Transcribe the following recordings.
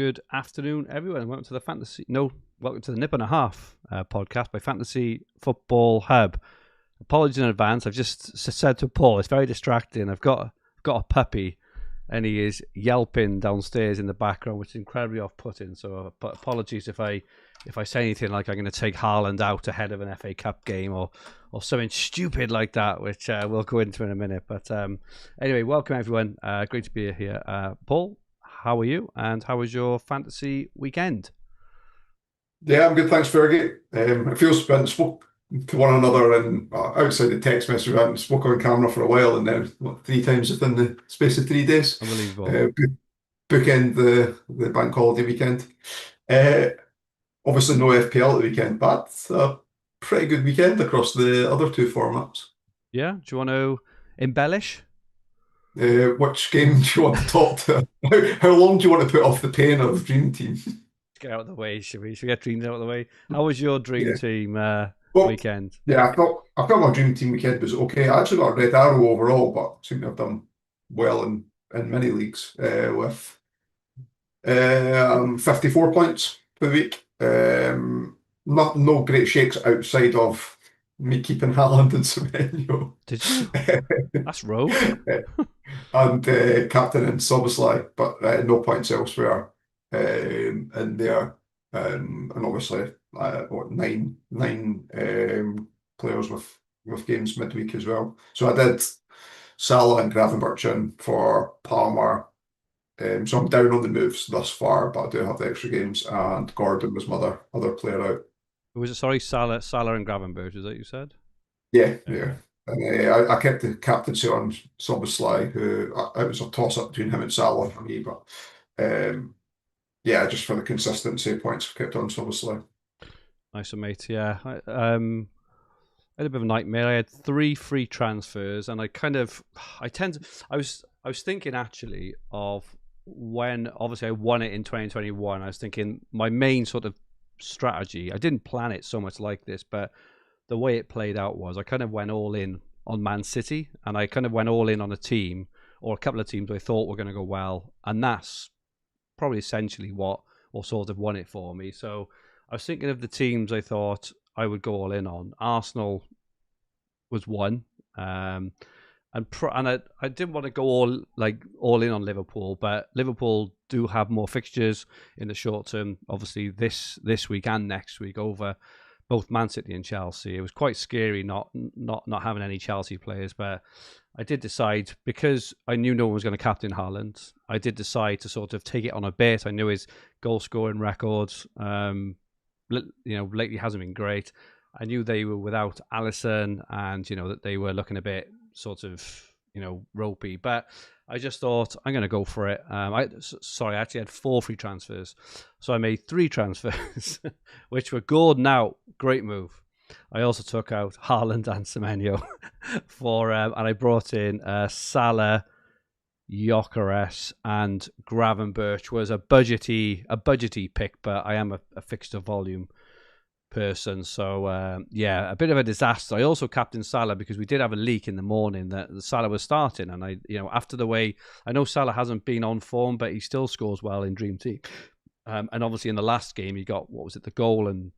good afternoon, everyone. Welcome to the Nip and a Half podcast by Fantasy Football Hub. Apologies in advance. I've just said to Paul, it's very distracting. I've got a puppy, and he is yelping downstairs in the background, which is incredibly off-putting. So, apologies if I say anything like I'm going to take Haaland out ahead of an FA Cup game or something stupid like that, which we'll go into in a minute. But anyway, welcome everyone. Great to be here. Paul, how are you? And how was your fantasy weekend? Yeah, I'm good, thanks, Fergi. It feels we hadn't spoke to one another and outside the text message, we hadn't spoke on camera for a while, and then 3 times within the space of 3 days. Unbelievable. Bookend the bank holiday weekend. Obviously, no FPL at the weekend, but a pretty good weekend across the other two formats. Yeah, do you want to embellish? Which game do you want to talk to? How long do you want to put off the pain of DreamTeam? Get out of the way, should we? Should we get Dream out of the way? How was your Dream Yeah. Team Well, weekend? yeah, I thought my DreamTeam weekend was okay. I actually got a red arrow overall, but seem to have done well in many leagues with 54 points per week. No great shakes outside of me keeping Haaland and Semenyo. Did you? That's rogue. And captain and Soboslai, but no points elsewhere in there. And obviously, nine players with games midweek as well. So I did Salah and Gravenberch in for Palmer. So I'm down on the moves thus far, but I do have the extra games. And Gordon was my other player out. Was it, sorry, Salah and Gravenberch, is that you said? Yeah. And I kept the captaincy on Soboslai, who it was a toss-up between him and Salah for me, but yeah, just for the consistency points, I kept on Soboslai. Nice, mate. Yeah, I had a bit of a nightmare. I had 3 free transfers, and I was thinking actually of when obviously I won it in 2021. I was thinking my main sort of strategy. I didn't plan it so much like this, but the way it played out was I kind of went all in on Man City, and I kind of went all in on a team or a couple of teams I thought were going to go well, and that's probably essentially what sort of won it for me. So I was thinking of the teams I thought I would go all in on. Arsenal was one, and I didn't want to go all in on Liverpool, but Liverpool do have more fixtures in the short term. Obviously, this week and next week over both Man City and Chelsea. It was quite scary not having any Chelsea players, but I did decide, because I knew no one was going to captain Haaland, I did decide to sort of take it on a bet. I knew his goal scoring records, lately hasn't been great. I knew they were without Alisson, and that they were looking a bit sort of ropey, but I just thought I'm going to go for it. I actually had 4 free transfers, so I made 3 transfers, which were Gordon out. Great move. I also took out Haaland and Semenyo and I brought in Salah, Gyökeres, and Gravenberch. Was a budgety pick, but I am a fixture volume person, so a bit of a disaster. I also captained Salah because we did have a leak in the morning that Salah was starting, and after the way, I know Salah hasn't been on form, but he still scores well in Dream Team, and obviously in the last game he got, what was it, the goal and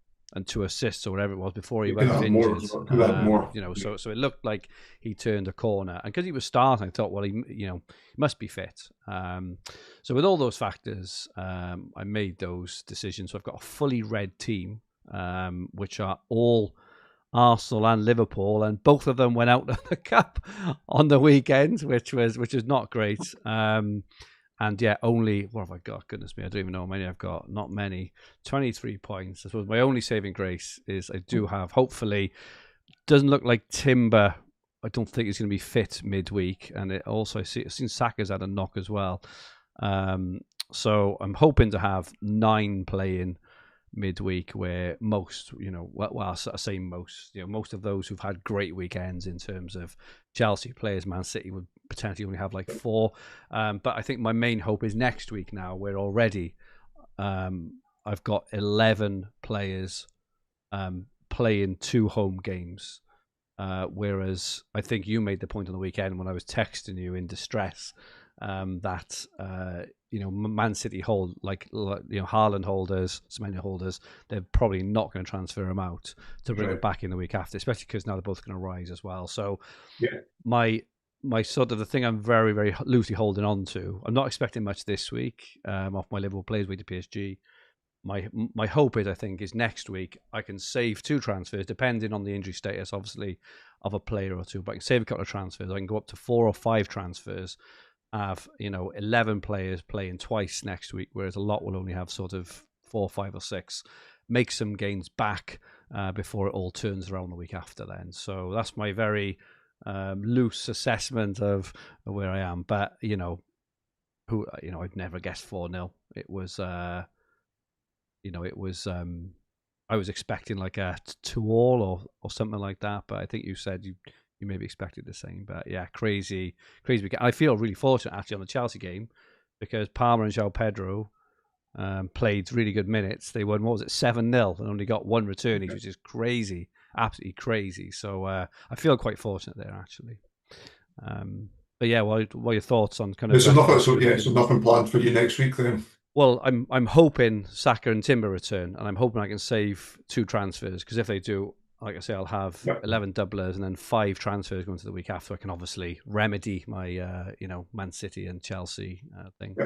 2 assists or whatever it was before he went injured. So it looked like he turned a corner, and because he was starting, I thought, well, he must be fit. So with all those factors, I made those decisions. So I've got a fully red team, which are all Arsenal and Liverpool, and both of them went out of the cup on the weekend, which is not great. And yeah, only, what have I got? Goodness me, I don't even know how many I've got. Not many. 23 points. I suppose my only saving grace is I do have, hopefully, doesn't look like Timber. I don't think he's going to be fit midweek, and it also I've seen Saka's had a knock as well. So I'm hoping to have 9 playing midweek, where most, I say most, most of those who've had great weekends in terms of Chelsea players, Man City would potentially only have like 4. But I think my main hope is next week. Now we're already, I've got 11 players playing 2 home games. Whereas I think you made the point on the weekend when I was texting you in distress that Man City hold, like Haaland holders, Semenyo holders, they're probably not going to transfer him out to bring him back in the week after, especially because now they're both going to rise as well. So my sort of the thing I'm very, very loosely holding on to, I'm not expecting much this week off my Liverpool players week to PSG. My hope is, I think, is next week I can save 2 transfers, depending on the injury status, obviously, of a player or two. But I can save a couple of transfers. I can go up to 4 or 5 transfers. Have 11 players playing twice next week, whereas a lot will only have sort of 4, 5, or 6. Make some gains back before it all turns around the week after. Then, so that's my very loose assessment of where I am. But I'd never guessed 4-0. It was. I was expecting like a 2-2 or something like that, but I think you said you maybe expected the same. But yeah, crazy. I feel really fortunate actually on the Chelsea game because Palmer and João Pedro played really good minutes. They won, 7-0 and only got 1 return each, which is crazy, absolutely crazy. So I feel quite fortunate there actually. But yeah, what are your thoughts on kind of? So nothing planned for you next week then. Well, I'm hoping Saka and Timber return, and I'm hoping I can save 2 transfers because if they do, like I say, I'll have 11 doublers and then 5 transfers going to the week after. I can obviously remedy my Man City and Chelsea thing.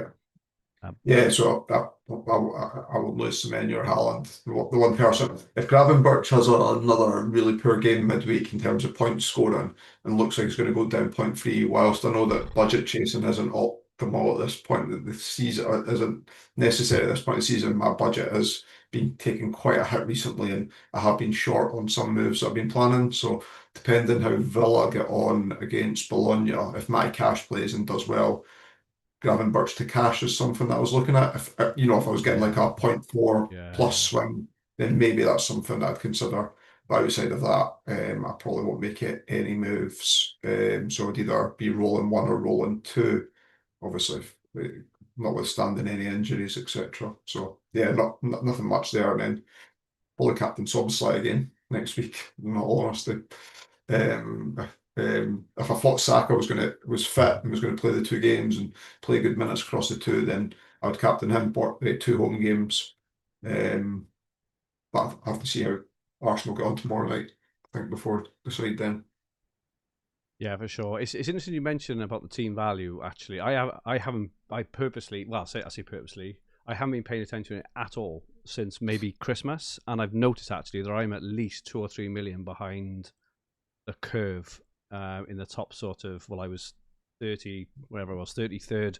So I will lose Semenyo or Haaland. The one person, if Gravenberch has another really poor game midweek in terms of point scoring and looks like he's going to go down 0.3, whilst I know that budget chasing isn't optimal at this point, that the season isn't necessary at this point of the season, my budget has been taking quite a hit recently and I have been short on some moves that I've been planning. So depending how Villa get on against Bologna, if Matty Cash plays and does well, Gravenberch to cash is something that I was looking at. If I was getting like a 0.4 plus swing, then maybe that's something that I'd consider. But outside of that, I probably won't make any moves. So I'd either be rolling 1 or rolling 2, obviously, notwithstanding any injuries, etc. So yeah, nothing much there. And then probably captain Szoboszlai again next week, in all honesty. If I thought Saka was fit and was going to play the 2 games and play good minutes across the 2, then I would captain him for 2 home games. But I have to see how Arsenal get on tomorrow night, I think, before decide then. Yeah, for sure. It's interesting you mentioned about the team value. Actually, I haven't purposely I haven't been paying attention to it at all since maybe Christmas, and I've noticed actually that I'm at least 2 or 3 million behind the curve in the top sort of. Well, I was 33rd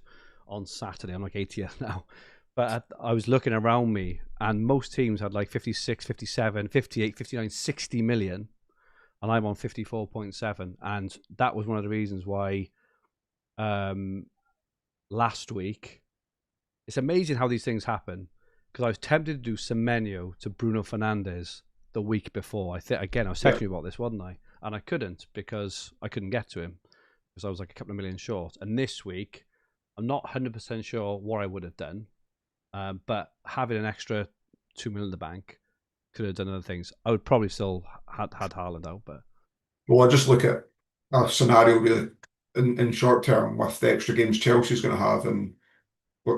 on Saturday. I'm like 80th now. But I was looking around me, and most teams had like 56, 57, 58, 59, 60 million. And I'm on 54.7. And that was one of the reasons why last week, it's amazing how these things happen. Because I was tempted to do Semenyo to Bruno Fernandes the week before. Again, I was texting you about this, wasn't I? And I couldn't because I couldn't get to him. Because I was like a couple of million short. And this week, I'm not 100% sure what I would have done. But having an extra 2 million in the bank could have done other things. I would probably still had Haaland out, but I just look at a scenario really in short term with the extra games Chelsea's going to have, and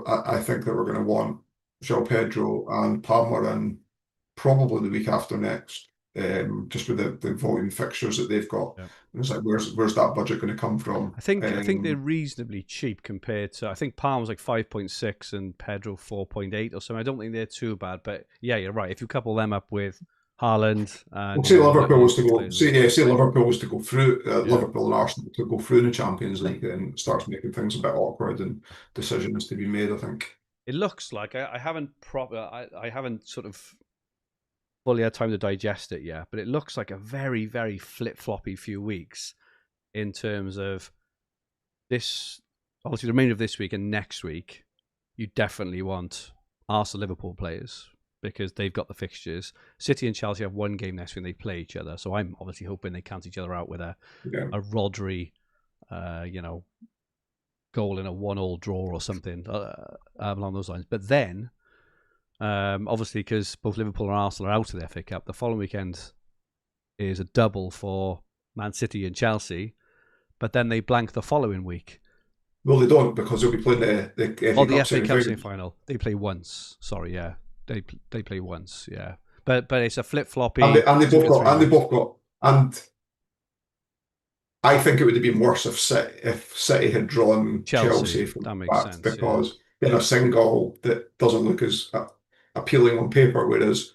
I think that we're going to want João Pedro and Palmer in probably the week after next. Just with the volume fixtures that they've got. Yeah. It's like where's that budget going to come from? I think they're reasonably cheap compared to. I think Palmer's like 5.6 and Pedro 4.8 or something. I don't think they're too bad, but yeah, you're right. If you couple them up with Haaland and say Liverpool was to go, say Liverpool was to go through Liverpool and Arsenal to go through the Champions League, and it starts making things a bit awkward and decisions to be made. I think it looks like I haven't sort of fully had time to digest it yet, but it looks like a very, very flip-floppy few weeks in terms of this. Obviously, the remainder of this week and next week, you definitely want Arsenal-Liverpool players because they've got the fixtures. City and Chelsea have 1 game next week and they play each other, so I'm obviously hoping they cancel each other out with a Rodri, goal in a 1-1 draw or something along those lines. But then, obviously, because both Liverpool and Arsenal are out of the FA Cup, the following weekend is a double for Man City and Chelsea, but then they blank the following week. Well, they don't because they'll be playing the Oh, FA the Cup FA Cup semi-final. semi-final. They play once. Sorry, yeah, they play once. Yeah, but it's a flip And floppy they two both to got, three and they weeks. both got, and I think it would have been worse if City had drawn Chelsea. Chelsea from That the makes fact sense. Yeah. because in a single that doesn't look as appealing on paper, whereas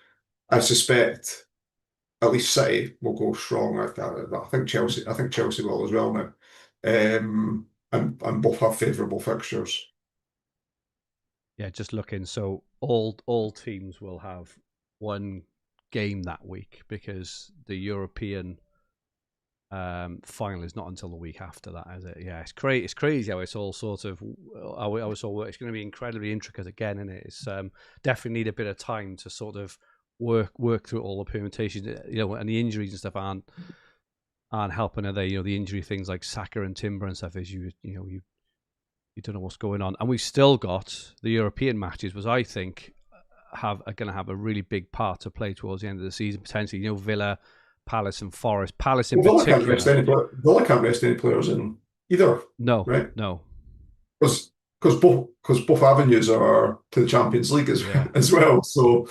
I suspect at least City will go strong. I think Chelsea will as well now, and both have favourable fixtures. Yeah, just looking. So all teams will have one game that week because the European final is not until the week after that, is it? Yeah, it's crazy. It's crazy how it's all sort of. I was all. It's going to be incredibly intricate again, and it's definitely need a bit of time to sort of work through all the permutations. And the injuries and stuff aren't helping, are they? The injury things like Saka and Timber and stuff is you don't know what's going on, and we've still got the European matches, which I think are going to have a really big part to play towards the end of the season. Potentially, Villa, Palace, and Forest. Palace in Well, particular. Villa can't rest any players in either, No, right? no, Because both avenues are to the Champions League yeah, as well. So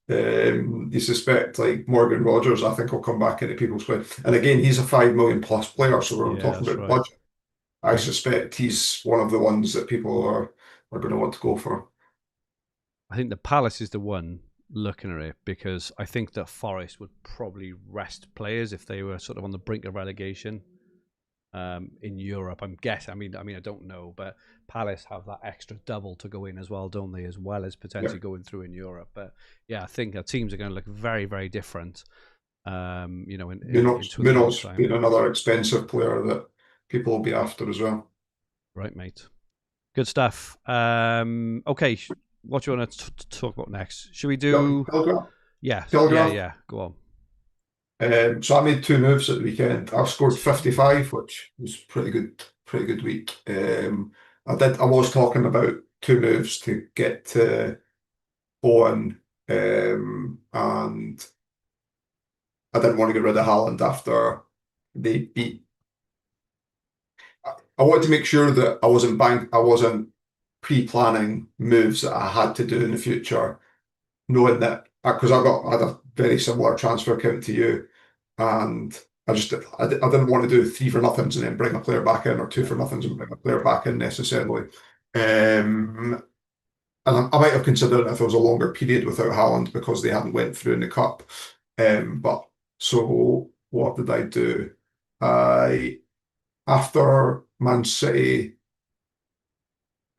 you suspect like Morgan Rogers, I think, will come back into people's play. And again, he's a 5 million plus player. So when we're yeah, talking that's about right. budget, I suspect he's one of the ones that people are going to want to go for. I think the Palace is the one looking at it because I think that Forest would probably rest players if they were sort of on the brink of relegation. In Europe, I'm guessing. I don't know, but Palace have that extra double to go in as well, don't they? As well as Yeah. potentially going through in Europe. But yeah, I think our teams are going to look very, very different. In 2 or 3 weeks' Munoz time. being another expensive player that people will be after as well. Right, mate. Good stuff. Okay, what do you want to talk about next? Should we do? Telegraph. Yeah, yeah, Telegraph. yeah. Go on. So I made 2 moves at the weekend. I scored 55, which was pretty good week. I was talking about 2 moves to get to Bowen, and I didn't want to get rid of Haaland after they beat. I wanted to make sure that I wasn't pre-planning moves that I had to do in the future, knowing that because I had a very similar transfer account to you. And I didn't want to do 3 for nothings and then bring a player back in, or two Yeah. for nothings and bring a player back in necessarily. And I might have considered it if there was a longer period without Haaland because they hadn't went through in the cup. But so what did I do? I After Man City,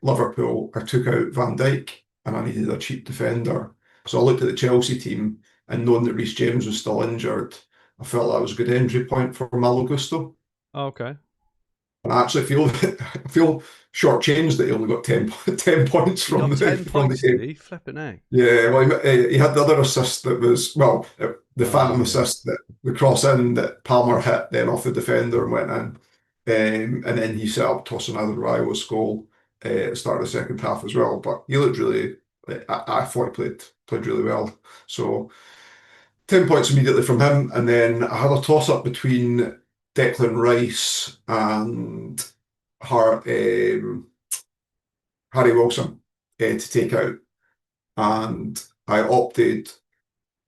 Liverpool, I took out Van Dijk and I needed a cheap defender. So I looked at the Chelsea team and knowing that Reece James was still injured, I felt that was a good entry point for Malo Gusto. Oh, okay. And I actually feel I feel shortchanged that he only got 10 points He got 10 from the points, did game. he? Flipping egg. Yeah, well, he had the other assist that was, well, the Oh, phantom yeah. assist, that the cross in that Palmer hit then off the defender and went in. And then he set up Tosin Alderweireld's goal at the start of the second half as well. But he looked really, I thought he played really well. So 10 points immediately from him. And then I had a toss up between Declan Rice and Harry Wilson to take out. And I opted,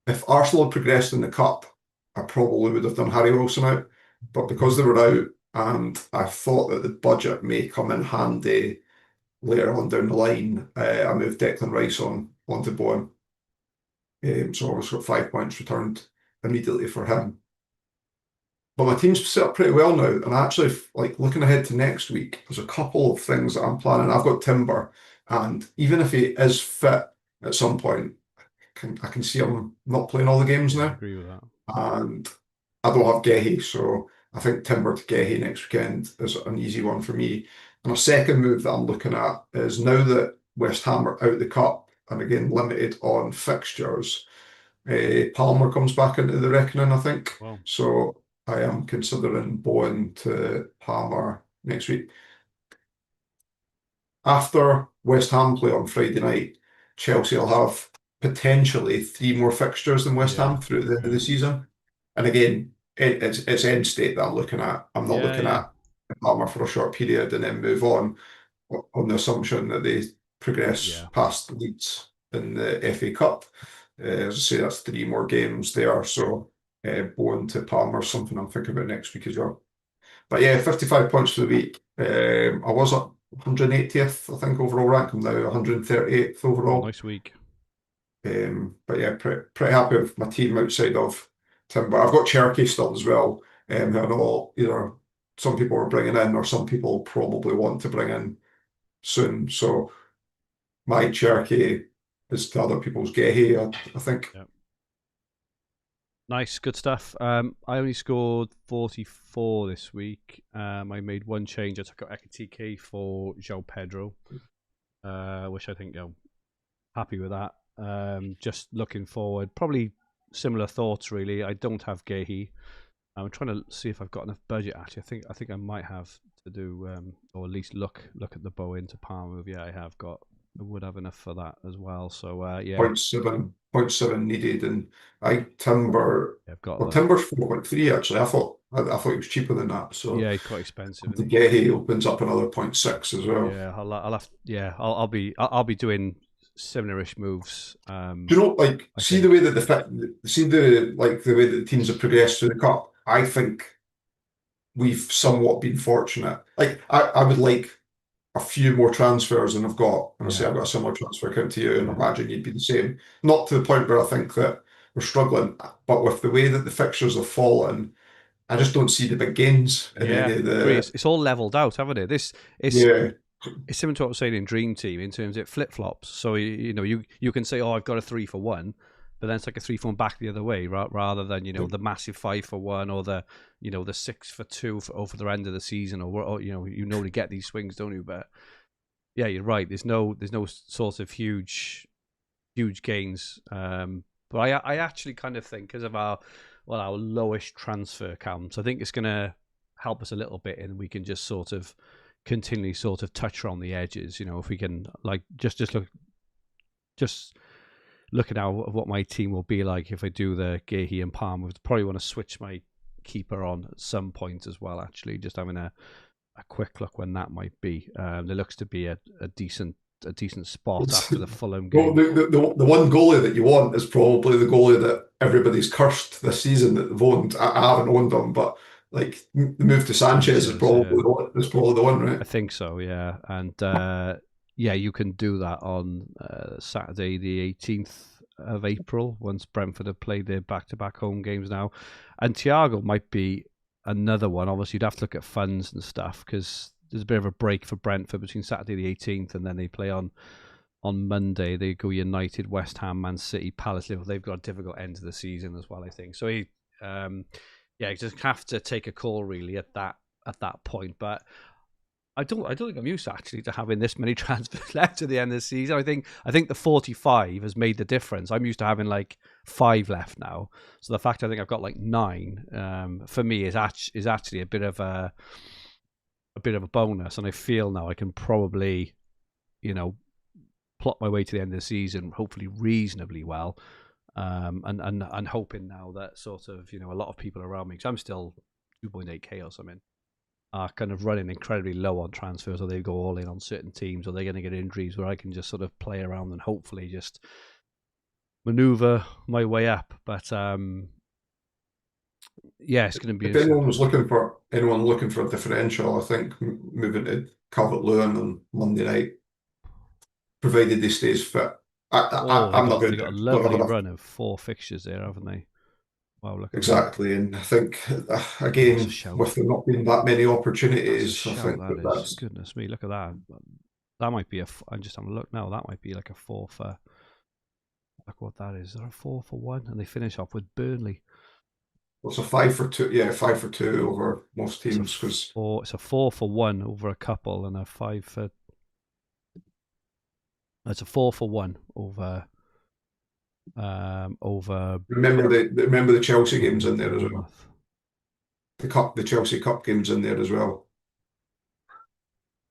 if Arsenal had progressed in the cup, I probably would have done Harry Wilson out. But because they were out, and I thought that the budget may come in handy later on down the line, I moved Declan Rice onto Bowen. So I was got 5 points returned immediately for him. But my team's set up pretty well now, and I actually like looking ahead to next week. There's a couple of things that I'm planning. I've got Timber, and even if he is fit at some point, I can see him not playing all the games Yeah, I now. agree with that. And I don't have Gehi, so I think Timber to Gehi next weekend is an easy one for me. And a second move that I'm looking at is now that West Ham are out the cup and again limited on fixtures, Palmer comes back into the reckoning, I think. Well, So I am considering Bowen to Palmer next week. After West Ham play on Friday night, Chelsea will have potentially 3 more fixtures than West yeah, Ham through the end of yeah, the season. And again, it's end state that I'm looking at. I'm not yeah, looking yeah. at Palmer for a short period and then move on. on the assumption that they progress Yeah. past Leeds in the FA Cup. As I say, that's 3 more games there. So Bowen to Palmer, something I'm thinking about next week as well. But yeah, 55 points for the week. I was at 180th, I think, overall rank. I'm now 138th overall. Nice week. But yeah, pretty happy with my team outside of Tim. But I've got Cherokee still as well. Who I know either some people are bringing in or some people probably want to bring in soon. So my Cherokee is to other people's Gehi, I think. Yeah. Nice, good stuff. I only scored 44 this week. I made one change. I took out Ekitike for João Pedro, which I think, happy with that. Just looking forward, probably similar thoughts really. I don't have Gehi. I'm trying to see if I've got enough budget. Actually, I think I might have to do, or at least look at the Bowen to Palmer move. Yeah, I would have enough for that as well. So yeah, 0.7 needed, and I Timber. I've got Well, that. Timber's 4.3 actually. I thought it was cheaper than that. So Yeah, he's quite expensive. the Isn't he? Gehi opens up another 0.6 as well. Yeah, I'll have. Yeah, I'll be doing similar-ish moves. Do you know, like, I see the think. way that the way that the teams have progressed through the cup? I think we've somewhat been fortunate. Like, I would like a few more transfers than I've got. And I say Yeah, I've got a similar transfer account to you, and I yeah, imagine you'd be the same. Not to the point where I think that we're struggling, but with the way that the fixtures have fallen, I just don't see the big gains in yeah. any of Agree. the. It's all leveled out, haven't it? It's Yeah, it's similar to what I was saying in Dream Team in terms of flip flops. So you can say, oh, I've got a 3-for-1, but then it's like a 3-for-1 back the other way, rather than the massive 5-for-1 or the the 6-for-2 over the end of the season, or you normally get these swings, don't you? But yeah, you're right. There's no sort of huge gains. But I actually kind of think because of our lowish transfer counts, I think it's going to help us a little bit, and we can just sort of continually sort of touch around the edges. If we can like just look at what my team will be like if I do the Gehi and Palmer. I'd probably want to switch my keeper on at some point as well. Actually, just having a quick look when that might be. There looks to be a decent spot after the Fulham well, game. the one goalie that you want is probably the goalie that everybody's cursed this season that they've owned. I haven't owned them, but like the move to Sanchez is Yeah. probably the one, I right? think so, yeah. And yeah, you can do that on Saturday, the 18th of April, once Brentford have played their back-to-back home games now. And Thiago might be another one. Obviously, you'd have to look at funds and stuff because there's a bit of a break for Brentford between Saturday the 18th and then they play on Monday. They go United, West Ham, Man City, Palace, Liverpool. They've got a difficult end to the season as well, I think. So yeah, you just have to take a call really at that point. But I don't think I'm used actually to having this many transfers left at the end of the season. I think the 45 has made the difference. I'm used to having like 5 left now. So the fact I think I've got like 9 for me is actually a bit of a bonus, and I feel now I can probably plot my way to the end of the season hopefully reasonably well. And hoping now that sort of a lot of people around me, because I'm still 2.8k or something, are kind of running incredibly low on transfers, or they go all in on certain teams, or they're going to get injuries where I can just sort of play around and hopefully just maneuver my way up. But yeah, it's going to be If interesting. anyone looking for a differential, I think moving to Calvert-Lewin on Monday night, provided he stays fit. Oh, I'm not they going got a to don't have lovely enough run of 4 fixtures there, haven't they? Wow, look at that. exactly, and I think Oh, that's a again shout. with there not being that many That's a opportunities, I shout, think that that is. that's Goodness me, look at that. That might be I'm just having a look now. That might be like a 4 for. Look what that is. They're a 4-for-1, and they finish off with Burnley. it's a 5 for 2. Yeah, 5 for 2 over most It's a teams because four. It's a 4-for-1 over a couple, and a 5 for. It's a 4-for-1 over. Over remember the Chelsea games in there as well. Bournemouth. The Chelsea Cup games in there as well.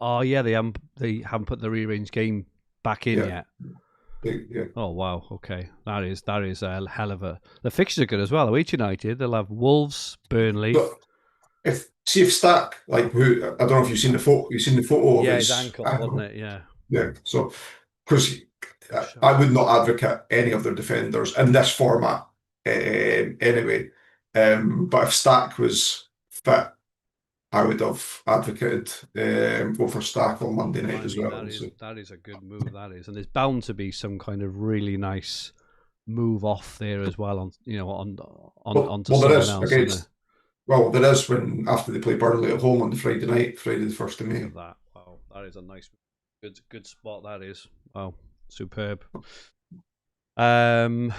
Oh yeah, they haven't put the rearranged game back in Yeah, yet. yeah. Oh wow, okay, that is a hell of a. The fixtures are good as well. Away United, they'll have Wolves, Burnley, But if Stack, like, who, I don't know if you've seen the photo, of Yeah, his his ankle, wasn't ankle. it? Yeah. Yeah. So because Good I shout. would not advocate any of their defenders in this format, anyway. But if Stack was fit, I would have advocated go for Stack on Monday night I as mean, well. So, that is a good move. That is, and there's bound to be some kind of really nice move off there as well on onto there someone is else, isn't there? against. Well, there is when after they play Burnley at home on the Friday night, Friday the 1st of Look May. at that! Wow, that is a nice, good spot. That is. Wow, superb. How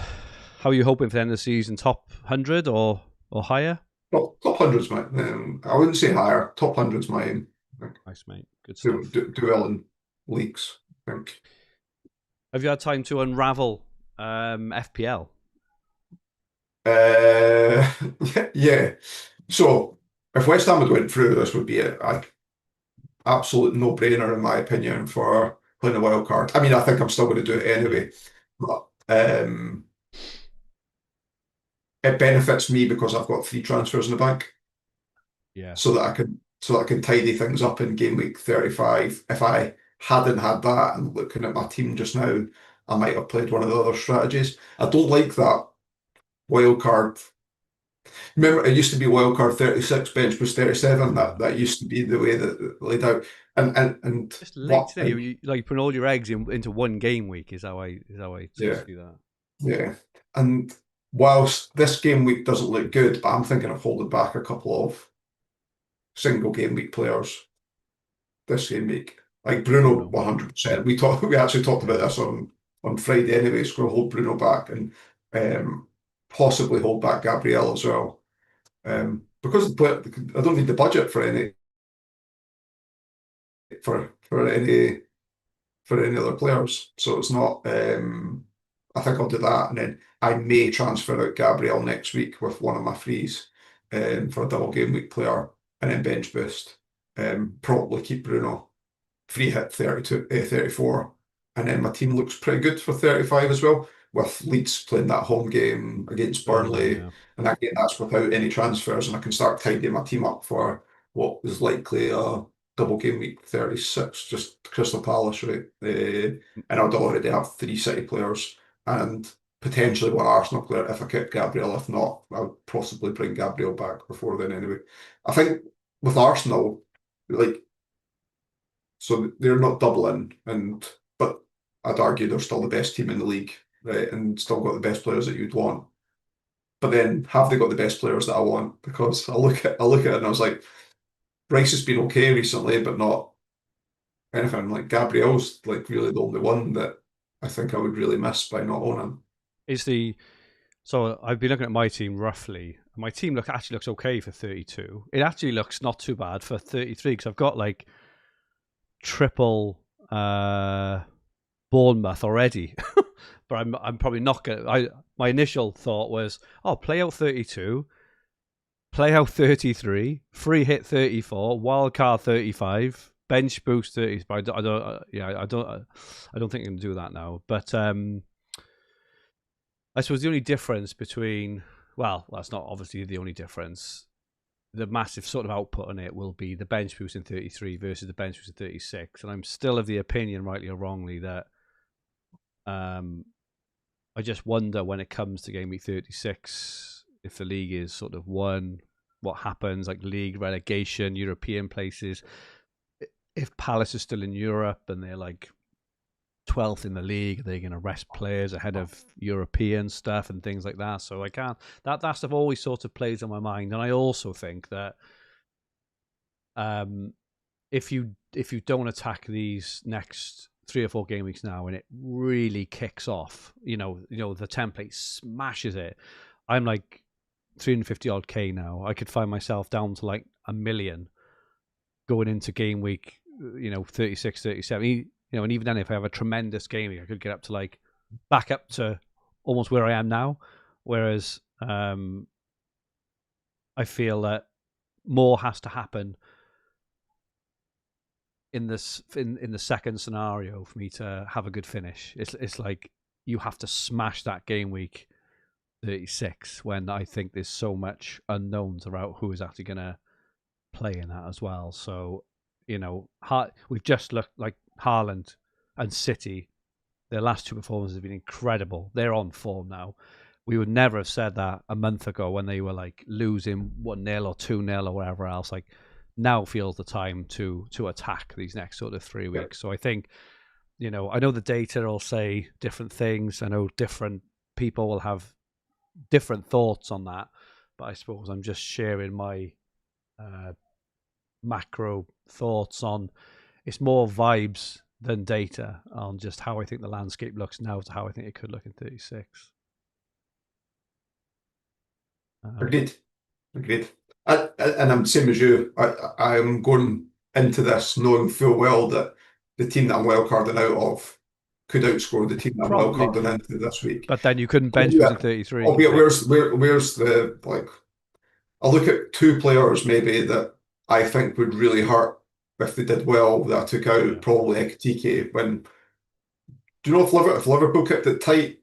are you hoping for the end of the season? Top 100 or higher? Top hundreds, mate. I wouldn't say higher. Top hundreds, my aim. Nice, mate. Good Do, stuff. do, do well in leagues, I think. Have you had time to unravel FPL? Uh, yeah. So if West Ham had went through, this would be a absolute no-brainer in my opinion for playing a wild card. I mean, I think I'm still going to do it Yeah, anyway, but it benefits me because I've got 3 transfers in the bank, yeah. so that I can tidy things up in game week 35. If I hadn't had that and looking at my team just now, I might have played one of the other strategies. I don't like that wild card. Remember, it used to be wildcard 36, bench was 37. Yeah. That used to be the way that it laid out. And Just late what today. and Like putting all your eggs into one game week is how I sort of yeah, see that. yeah. And whilst this game week doesn't look good, but I'm thinking of holding back a couple of single game week players this game week. Like Bruno, Bruno. 100%. We actually talked about Yeah. this on Friday anyway. So we'll hold Bruno back and possibly hold back Gabriel as well. Because I don't need the budget for any other players. So it's not. I think I'll do that, and then I may transfer out Gabriel next week with one of my frees for a double game week player, and then bench boost. Probably keep Bruno free hit 32, 34, and then my team looks pretty good for 35 as well. With Leeds playing that home game against Burnley, Burnley, yeah. and again that's without any transfers, and I can start tidying my team up for what is likely a double game week 36, just Crystal Palace, right? And I'd already have 3 City players and potentially one Arsenal player if I kept Gabriel. If not, I would possibly bring Gabriel back before then anyway. I think with Arsenal, like, so they're not doubling, but I'd argue they're still the best team in the league, right? And still got the best players that you'd want. But then have they got the best players that I want? Because I look at it and I was like, Rice has been okay recently, but not anything. Like Gabriel's like really the only one that I think I would really miss by not owning. Is the So I've been looking at my team roughly. My team actually looks okay for 32. It actually looks not too bad for 33 because I've got like triple Bournemouth already. But I'm probably not gonna. My initial thought was, oh, play out 32, play out 33, free hit 34, wild card 35, bench boost 30. But I don't. Yeah, I don't think I can do that now. But I suppose the only difference between, well, that's not obviously the only difference. The massive sort of output on it will be the bench boost in 33 versus the bench boost in 36. And I'm still of the opinion, rightly or wrongly, that I just wonder when it comes to game week 36, if the league is sort of won, what happens, like league relegation, European places. If Palace is still in Europe and they're like 12th in the league, they're going to rest players ahead of European stuff and things like that. So I can't. That stuff always sort of plays on my mind, and I also think that if you don't attack these next 3 or 4 game weeks now, and it really kicks off, you know the template smashes it. I'm like 350 odd K now. I could find myself down to like 1 million going into game week, 36, 37. And even then, if I have a tremendous game, I could get up to back up to almost where I am now. Whereas I feel that more has to happen in the second scenario for me to have a good finish. It's like you have to smash that game week 36 when I think there's so much unknowns about who is actually going to play in that as well. So, you know, we've just looked like Haaland and City. Their last 2 performances have been incredible. They're on form now. We would never have said that a month ago when they were like losing 1-0 or 2-0 or whatever else. Like, now feels the time to attack these next sort of 3 weeks. So I think, you know, I know the data will say different things. I know different people will have different thoughts on that, but I suppose I'm just sharing my macro thoughts on. It's more vibes than data on just how I think the landscape looks now to how I think it could look in 36. Agreed. And I'm the same as you. I'm going into this knowing full well that the team that I'm wildcarding out of could outscore the team that I'm Probably, wildcarding into this week. but then you couldn't bench boost in 33. Albeit, where's the like? I'll look at 2 players maybe that I think would really hurt if they did well that I took out. Probably Ekitike. When do you know if Liverpool kept it tight?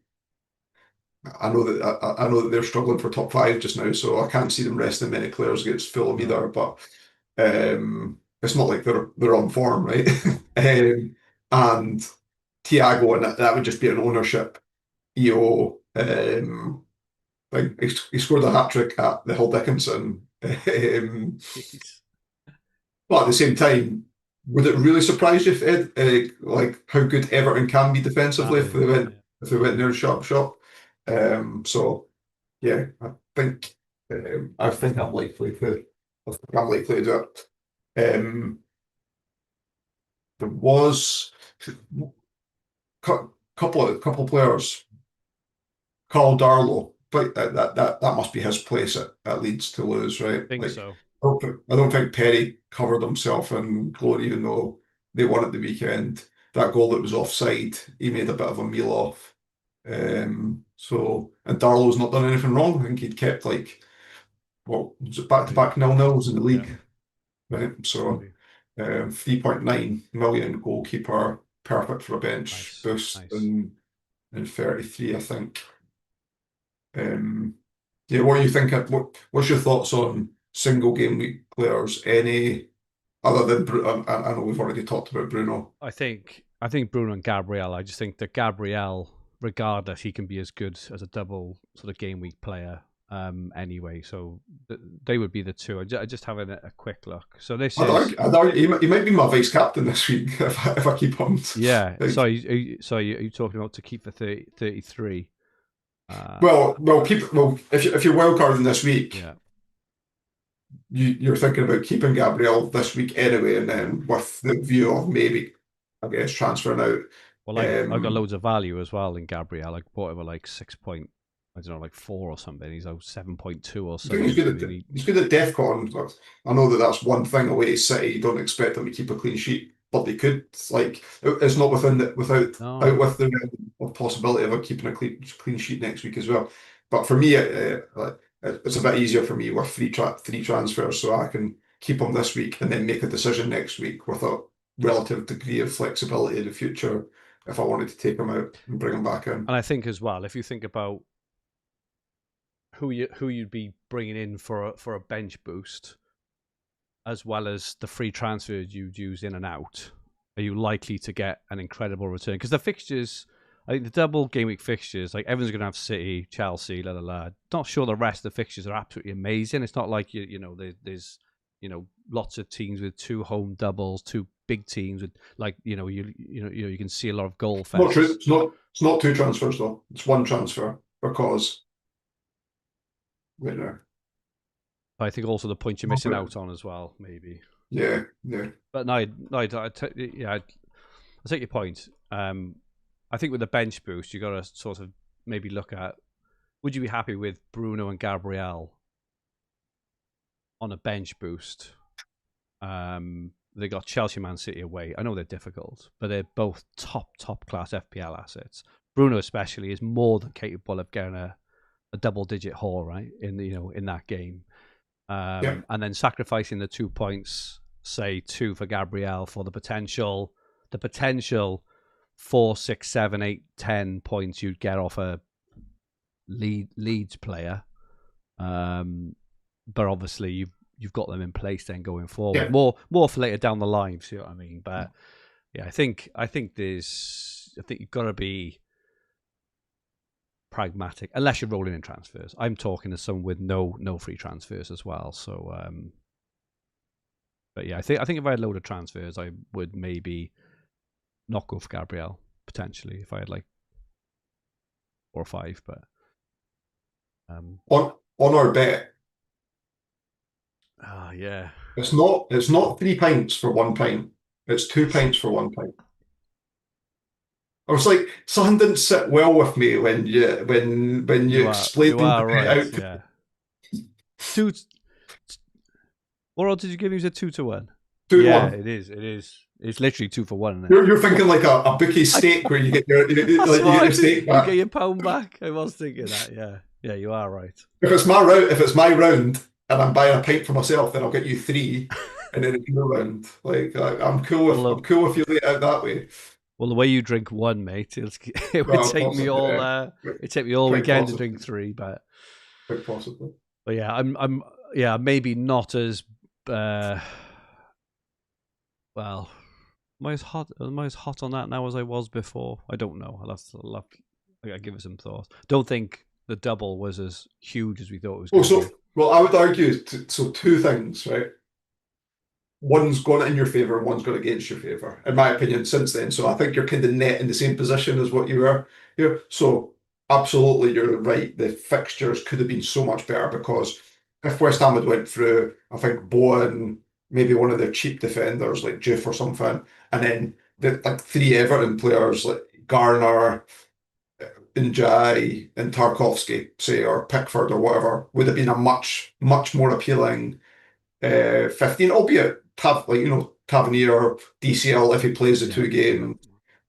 I know that they're struggling for top 5 just now, so I can't see them resting many players against Fulham either. But it's not like they're on form, right? And Thiago, and that would just be an ownership EO. Like he scored a hat trick at the Hull Dickinson. But at the same time, would it really surprise you if like how good Everton can be defensively if they went near sharp shop? So yeah, I think I'm likely to do it. There was a couple of players. Carl Darlow, but that must be his place at Leeds to lose, right? I think so. I don't think Perry covered himself in glory, even though they won at the weekend. That goal that was offside, he made a bit of a meal off. And Darlow's not done anything wrong. I think he'd kept back-to-back 0-0s in the league, right? So 3.9 million goalkeeper, perfect for a bench boost in 33, I think. What are you thinking? What's your thoughts on single game week players? Any other than I know we've already talked about Bruno. I think Bruno and Gabriel. I just think that Gabriel, regardless, he can be as good as a double sort of game week player anyway. So they would be the 2. I just having a quick look. So this I'd argue he might be my vice captain this week if I keep on. Yeah. So are you talking about to keep for 33? If you're wildcarding this week, yeah. You're thinking about keeping Gabriel this week anyway, and then with the view of maybe, I guess, transferring out. Well, I got loads of value as well in Gabriel. I bought him at like 4 or something. He's out 7.2 or something. He's good at DEFCON. I know that's one thing away to City. You don't expect them to keep a clean sheet, but they could. It's not without the possibility of keeping a clean sheet next week as well. But for me, it's a bit easier for me with three transfers, so I can keep them this week and then make a decision next week with a relative degree of flexibility in the future if I wanted to take them out and bring them back in. And I think as well, if you think about who you'd be bringing in for a bench boost, as well as the free transfers you'd use in and out, are you likely to get an incredible return? Because the fixtures, I think the double game week fixtures, like everyone's going to have City, Chelsea, Not sure the rest of the fixtures are absolutely amazing. It's not like there's lots of teams with 2 home doubles, 2 big teams with you can see a lot of goal fests. Not true. It's not 2 transfers though. It's 1 transfer because. I think also the point you're missing out on as well, maybe. Yeah. But I take your point. I think with the bench boost, you got to sort of maybe look at: would you be happy with Bruno and Gabriel on a bench boost? They got Chelsea, Man City away. I know they're difficult, but they're both top class FPL assets. Bruno especially is more than capable of getting a double-digit haul, right, in that game. And then sacrificing the 2 points, say 2 for Gabriel for the potential 4, 6, 7, 8, 10 points you'd get off a Leeds player. But obviously you've got them in place then going forward. Yeah. More for later down the line. See what I mean? But yeah, I think you've got to be pragmatic unless you're rolling in transfers. I'm talking to someone with no free transfers as well. So, but yeah, I think if I had a load of transfers, I would maybe not go for Gabriel potentially if I had like 4 or 5. But On our bet, yeah, it's not 3 pints for 1 pint. It's 2 pints for 1 pint. I was like, something didn't sit well with me when you explained you are the bet right. out. Yeah, two. What odds did you give me? Was it 2 to 1? 2 to Yeah, 1. it is. It's literally 2 for 1. Isn't it? You're thinking like a bookie steak where you get your like, you get your steak back. You get your pound back. I was thinking that. Yeah, you are right. If it's my round and I'm buying a pint for myself, then I'll get you 3, and then it's your round. Like I'm cool if you lay it out that way. Well, the way you drink 1, mate, it would take me all. It take me all weekend to drink 3, but quite possibly. But yeah, I'm maybe not as well. Am I as hot on that now as I was before? I don't know. I gotta give it some thought. Don't think the double was as huge as we thought it was. Well, I would argue 2 things, right? One's gone in your favour and one's gone against your favour, in my opinion, since then. So I think you're kind of net in the same position as what you were here. So absolutely, you're right. The fixtures could have been so much better because if West Ham had went through, I think Bowen, maybe one of their cheap defenders like Juve or something, and then like 3 Everton players like Garner, Njai, and Tarkovsky, say, or Pickford or whatever, would have been a much more appealing 15, albeit Tavernier, DCL if he plays the 2 games,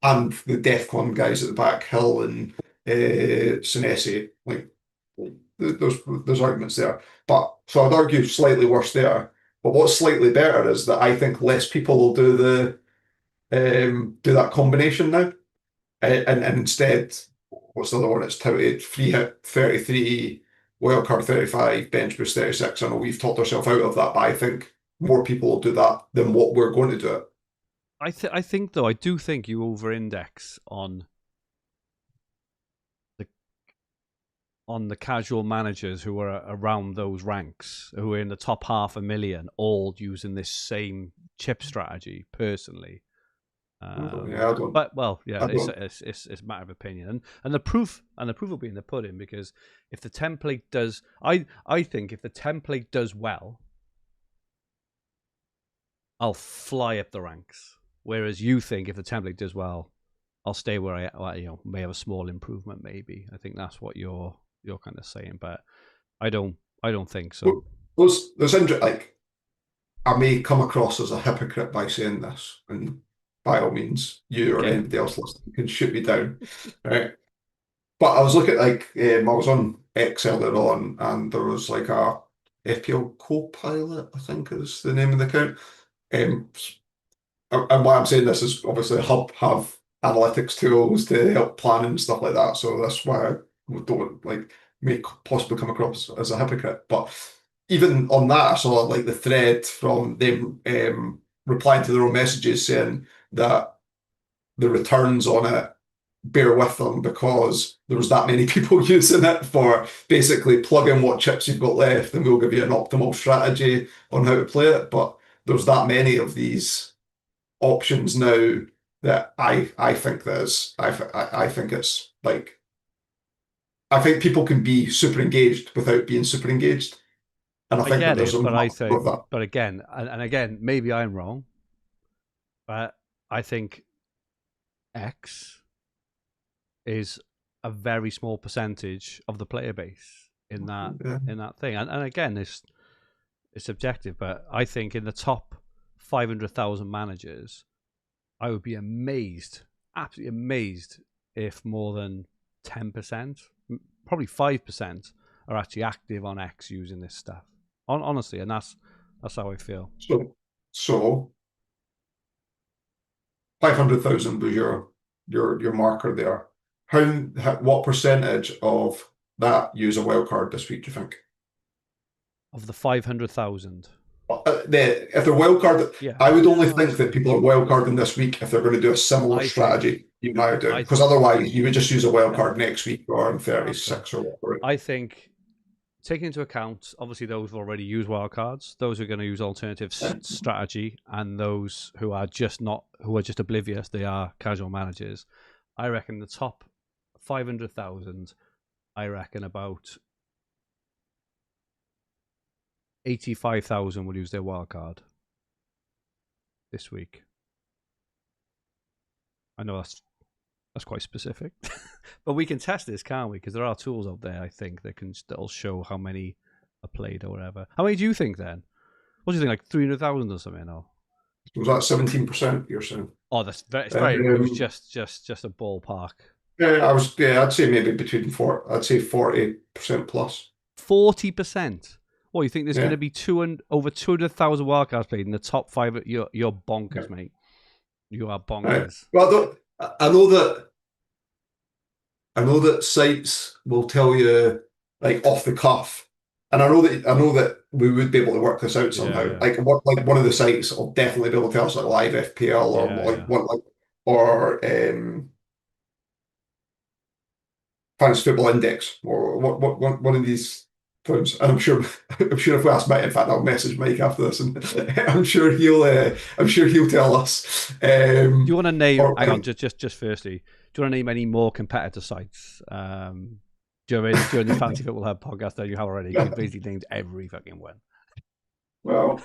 and the DEFCON guys at the back, Hill and Senesi. Like there's arguments there. But so I'd argue slightly worse there. But what's slightly better is that I think less people will do that combination now. And instead, what's the other one? It's touted free hit 33, wildcard 35, bench boost 36. I know we've talked ourselves out of that, but I think more people will do that than what we're going to do it. I think though, I do think you over-index on the casual managers who are around those ranks, who are in the top 500,000, all using this same chip strategy. Personally, it's a matter of opinion, and the proof will be in the pudding. Because if the template does, I think if the template does well, I'll fly up the ranks. Whereas you think if the template does well, I'll stay where I may have a small improvement. Maybe I think that's what you're kind of saying, but I don't think so. Like, I may come across as a hypocrite by saying this, and by all means, you or anybody else listening can shoot me down, right? But I was looking I was on X earlier on, and there was like a FPL co-pilot, I think is the name of the account. And why I'm saying this is obviously Hub have analytics tools to help plan and stuff like that. So that's why I don't may possibly come across as a hypocrite. But even on that, I saw like the thread from them replying to their own messages saying that the returns on it bear with them because there was that many people using it for basically plug in what chips you've got left and we'll give you an optimal strategy on how to play it. But there's that many of these options now that I think I think it's like, I think people can be super engaged without being super engaged. And I think that there's but again, maybe I'm wrong, but I think X is a very small percentage of the player base in that thing. And again, it's subjective, but I think in the top 500,000 managers, I would be amazed, absolutely amazed, if more than 10%, probably 5%, are actually active on X using this stuff. Honestly, and that's how I feel. So 500,000 was your marker there. What percentage of that use a wildcard this week, do you think? Of the 500,000? if they're wildcard, Yeah, I would only no, think that's that fine. people are wildcarding this week if they're going to do a similar I think, strategy you and I are doing. I Because think, otherwise, you would just use a yeah, wildcard next week or on no, that's fair. 36 or whatever. I think taking into account, obviously, those who've already used wildcards, those who are going to use alternative strategy, and those who are just oblivious, they are casual managers. I reckon the top 500,000, I reckon about 85,000 will use their wildcard this week. I know that's quite specific, but we can test this, can't we? Because there are tools out there, I think, that'll show how many are played or whatever. How many do you think then? What do you think, like 300,000 or something? Or Was that 17% you're saying? oh, it's very. It was just a ballpark. I'd say maybe between I'd say 40% plus. 40%. What, you think there's going Yeah. to be over 200,000 wildcards played in the top 5? You're bonkers, mate. You are bonkers. Well, I know that sites will tell you like off the cuff, and I know that we would be able to work this out somehow. Yeah. Like one of the sites will definitely be able to tell us like live FPL or Fantasy Football Index or one of these firms. And I'm sure if we ask Mike, in fact, I'll message Mike after this, and I'm sure he'll tell us. Do you want to name? Hang on, just firstly, do you want to name any more competitor sites? During the Fantasy Football Hub podcast that you have already, you basically named every fucking one. Well,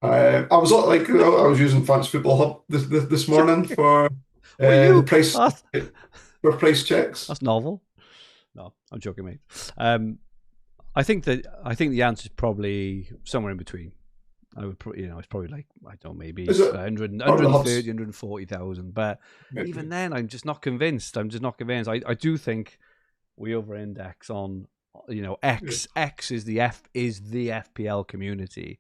I was using Fantasy Football Hub this morning for the price for price checks. That's novel. No, I'm joking, mate. I think the answer is probably somewhere in between. I would, it's probably like, I don't know, maybe 130, 140,000. But maybe. Even then, I'm just not convinced. I do think we over-index on, X. Yeah. X is the FPL community.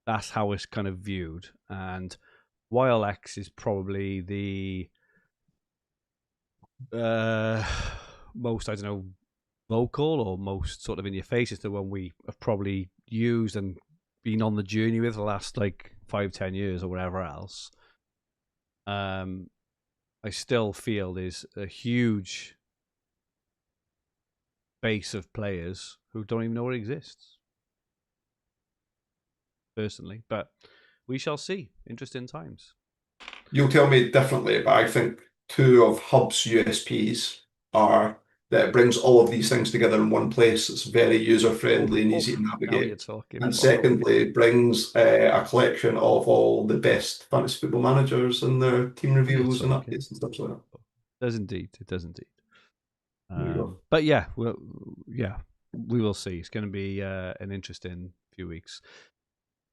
That's how it's kind of viewed. And while X is probably the most, I don't know, vocal or most sort of in your face, is the one we have probably used and been on the journey with the last like 5-10 years or whatever else. I still feel there's a huge base of players who don't even know it exists, personally, but we shall see. Interesting times. You'll tell me differently, but I think two of Hub's USPs are that it brings all of these things together in one place. It's very user-friendly and easy to navigate. And secondly, brings a collection of all the best fantasy football managers and their team reviews and updates and stuff like that. It does indeed. But yeah, we will see. It's going to be an interesting few weeks.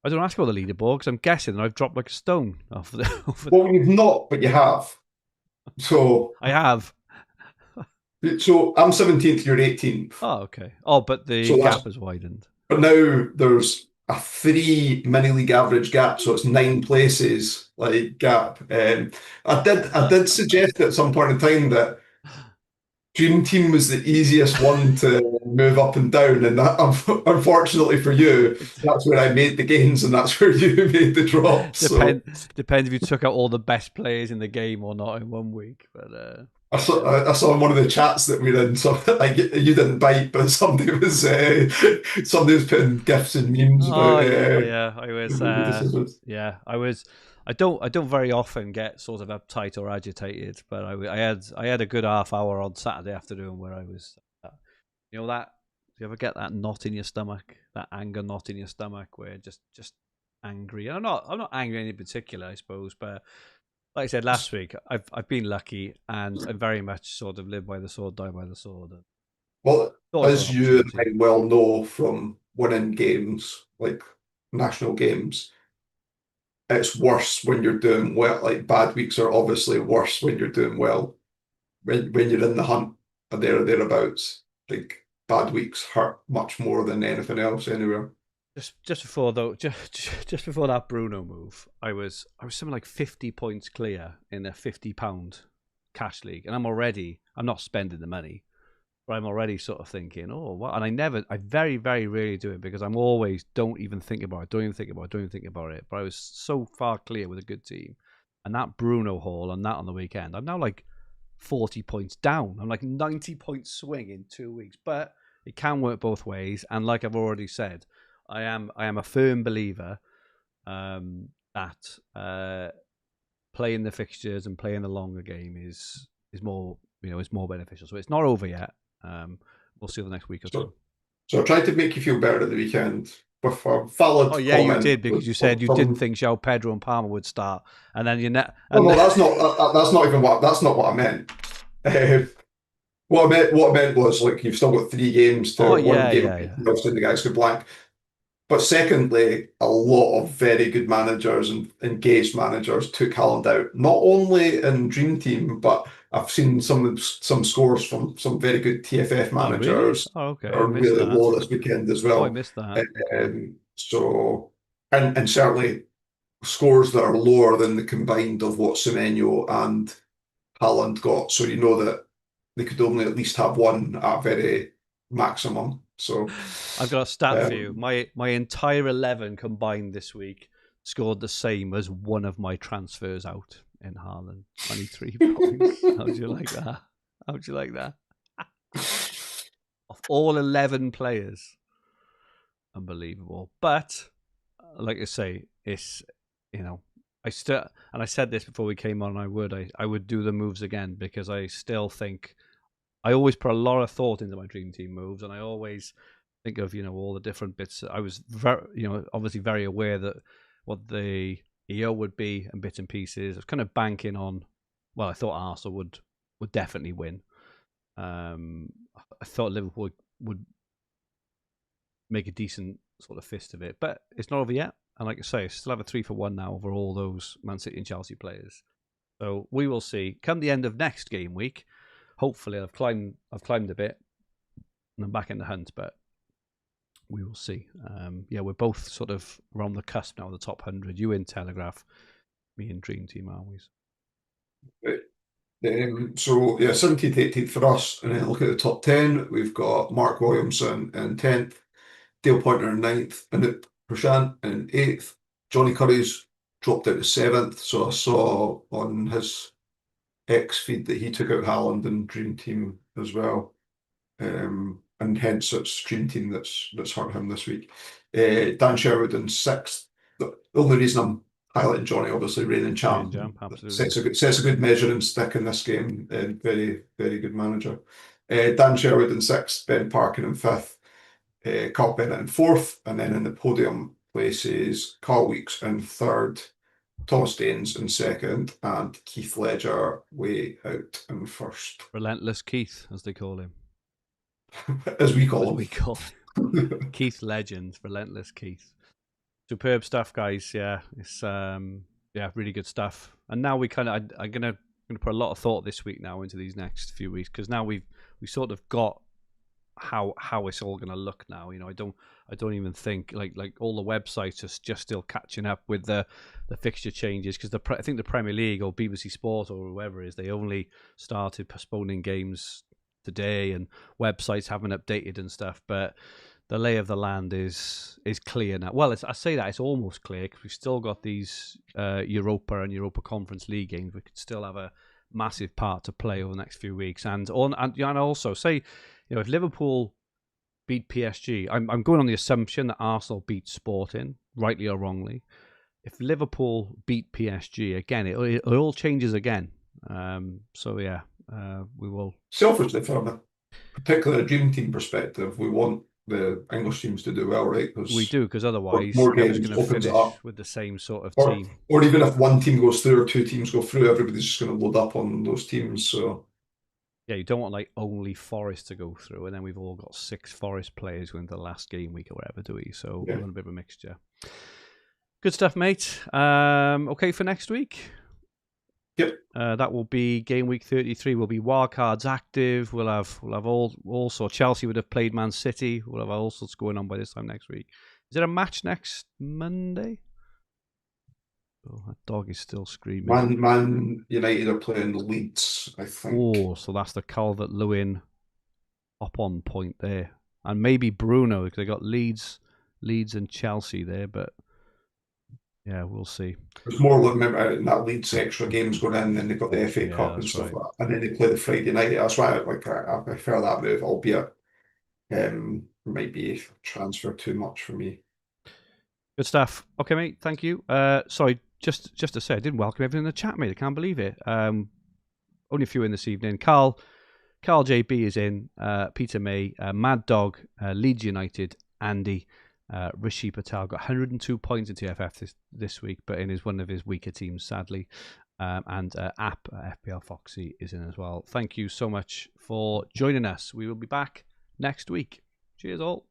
I don't ask about the leaderboard because I'm guessing I've dropped like a stone off the. Well, you've not, but you have. So I have. So I'm 17th, you're 18th. Oh, okay. Oh, but the gap has widened. But now there's a 3 mini league average gap, so it's 9 places like gap. I did suggest at some point in time that DreamTeam was the easiest one to move up and down, and that, unfortunately for you, that's where I made the gains and that's where you made the drops. Depends if you took out all the best players in the game or not in one week. But I saw in one of the chats that we're in, so like you didn't bite, but somebody was putting gifs and memes. Oh yeah, I was. I don't very often get sort of uptight or agitated, but I had a good half hour on Saturday afternoon where I was, that you ever get that knot in your stomach, that anger knot in your stomach, where just angry. And I'm not angry in particular, I suppose, but like I said last week, I've been lucky and I very much sort of live by the sword, die by the sword. Well, as you might well know from winning games like national games, it's worse when you're doing well. Like bad weeks are obviously worse when you're doing well. When you're in the hunt or thereabouts, like bad weeks hurt much more than anything else anywhere. Just before that Bruno move, I was something like 50 points clear in a £50 cash league, and I'm not spending the money. But I'm already sort of thinking, oh, what? And I very, very rarely do it because I'm always don't even think about it, don't even think about it. But I was so far clear with a good team. And that Bruno haul and that on the weekend, I'm now like 40 points down. I'm like 90-point swing in 2 weeks. But it can work both ways. And like I've already said, I am a firm believer that playing the fixtures and playing the longer game is more is more beneficial. So it's not over yet. We'll see the next week or two. So I tried to make you feel better at the weekend with a valid Oh yeah, comment. you did because you said you didn't think João Pedro and Palmer would start, and then you no, that's not even what I meant. What I meant was like you've still got 3 games to oh one yeah, game. yeah, yeah. Obviously, the guys go blank. But secondly, a lot of very good managers and engaged managers took Haaland out, not only in Dream Team, but I've seen some scores from some very good TFF Oh really? managers Oh okay, that I are missed really that. low this weekend as Oh, I well. missed that. Okay. So, and certainly scores that are lower than the combined of what Semenyo and Haaland got. So you know that they could only at least have one at very maximum. So. I've got a stat for you. Um, My entire 11 combined this week scored the same as one of my transfers out in Haaland. 23 points. How'd you like that? How'd you like that? Of all 11 players. Unbelievable. But, like I say, it's, I said this before we came on, I would do the moves again because I still think, I always put a lot of thought into my Dream Team moves and I always think of, all the different bits. I was obviously very aware that what the EO would be and bits and pieces. I was kind of banking on, well, I thought Arsenal would definitely win. I thought Liverpool would make a decent sort of fist of it, but it's not over yet. And like I say, I still have a 3-for-1 now over all those Man City and Chelsea players. So we will see. Come the end of next game week, hopefully I've climbed a bit and I'm back in the hunt, but we will see. We're both sort of around the cusp now of the top 100. You in Telegraph, me in Dream Team, aren't we? 17th, 18th for us, and then look at the top 10. We've got Mark Williamson in 10th, Dale Pointer in 9th, and Prashant in 8th. Johnny Curry's dropped out to 7th, so I saw on his X feed that he took out Haaland and Dream Team as well. And hence it's Dream Team that's hurt him this week. Dan Sherwood in 6th. The only reason I'm highlighting Johnny, obviously, reigning champ. Absolutely. Sets a good measuring stick in this game. Very, very good manager. Dan Sherwood in 6th, Ben Parkin in 5th, Carl Bennett in 4th, and then in the podium places, Carl Weeks in 3rd, Thomas Daines in 2nd, and Keith Ledger way out in 1st. Relentless Keith, as they call him. As we call him. Keith Legend, Relentless Keith. Superb stuff, guys. Yeah, it's really good stuff. And now I'm gonna put a lot of thought this week now into these next few weeks because now we sort of got how it's all gonna look now. I don't even think like all the websites are just still catching up with the fixture changes because I think the Premier League or BBC Sport or whoever it is, they only started postponing games today and websites haven't updated and stuff, but the lay of the land is clear now. Well, I say that it's almost clear because we've still got these Europa and Europa Conference League games. We could still have a massive part to play over the next few weeks, and also say, if Liverpool beat PSG, I'm going on the assumption that Arsenal beat Sporting, rightly or wrongly. If Liverpool beat PSG again, it all changes again. We will. Selfishly, from a particular Dream Team perspective, we want the English teams to do well, right? We do, because otherwise more games games going to finish up with the same sort of team. Or even if one team goes through or 2 teams go through, everybody's just going to load up on those teams. So yeah, you don't want like only Forest to go through, and then we've all got 6 Forest players going to the last game week or whatever, do we? So we want a bit of a mixture. Good stuff, mate. Okay for next week. Yep. That will be game week 33. Will be wildcards active. We'll have all sorts. Chelsea would have played Man City. We'll have all sorts going on by this time next week. Is there a match next Monday? Oh, that dog is still screaming. Man United are playing Leeds, I think. Oh, so that's the Calvert-Lewin hop on point there, and maybe Bruno because they got Leeds and Chelsea there, but yeah, we'll see. It's more like, remember that Leeds extra games going in, and they've got the FA Yeah, Cup and that's stuff right. like that, and then they play the Friday night. That's why I prefer that move, albeit might be a transfer too much for me. Good stuff. Okay, mate. Thank you. Sorry, just to say, I didn't welcome everyone in the chat, mate. I can't believe it. Only a few in this evening. Carl JB is in. Peter May, Mad Dog, Leeds United, Andy, Rishi Patel got 102 points in TFF this week, but in one of his weaker teams, sadly. And App FPL Foxy is in as well. Thank you so much for joining us. We will be back next week. Cheers all.